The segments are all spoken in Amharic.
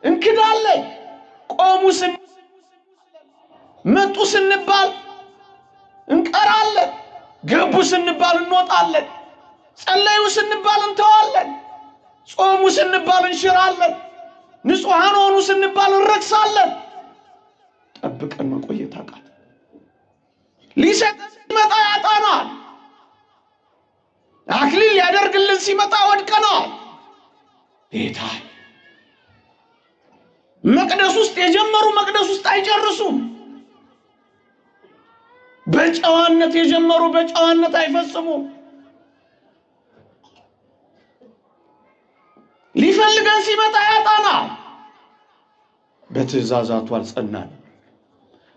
እንክዳለን። ቆሙ መጡ ስንባል እንቀራለን። ገቡ ስንባል እንወጣለን። ጸለዩ ስንባል እንተዋለን። ጾሙ ስንባል እንሽራለን። ንጹሃን ሆኑ ስንባል እንረክሳለን። ጠብቀን መቆየት አቃተን። ሊሰጠን ሲመጣ ያጣናል። አክሊል ያደርግልን ሲመጣ ወድቀናል። ጌታ መቅደስ ውስጥ የጀመሩ መቅደስ ውስጥ አይጨርሱም። በጨዋነት የጀመሩ በጨዋነት አይፈጽሙም። ሊፈልገን ሲመጣ ያጣናል። በትእዛዛቱ አልጸናንም።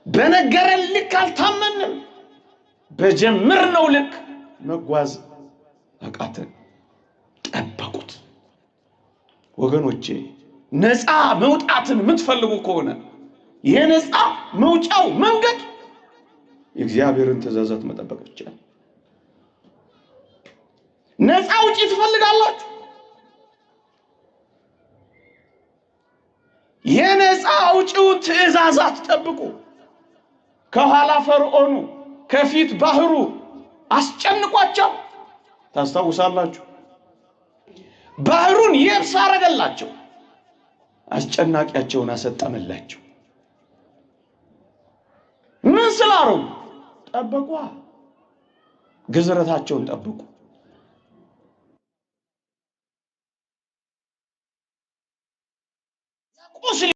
በነገረን ልክ አልታመንም። በጀመርነው ልክ መጓዝ አቃተን። ጠበቁት። ወገኖቼ ነፃ መውጣትን የምትፈልጉ ከሆነ የነፃ መውጫው መንገድ የእግዚአብሔርን ትእዛዛት መጠበቅ ብቻ ነው። ነፃ ውጪ ትፈልጋላችሁ? የነፃ ውጪውን ትእዛዛት ጠብቁ። ከኋላ ፈርዖኑ ከፊት ባህሩ አስጨንቋቸው። ታስታውሳላችሁ? ባህሩን የብስ አረገላቸው። አስጨናቂያቸውን አሰጠመላቸው። ምን ስላረጉ? ጠበቁ። ግዝረታቸውን ጠብቁ።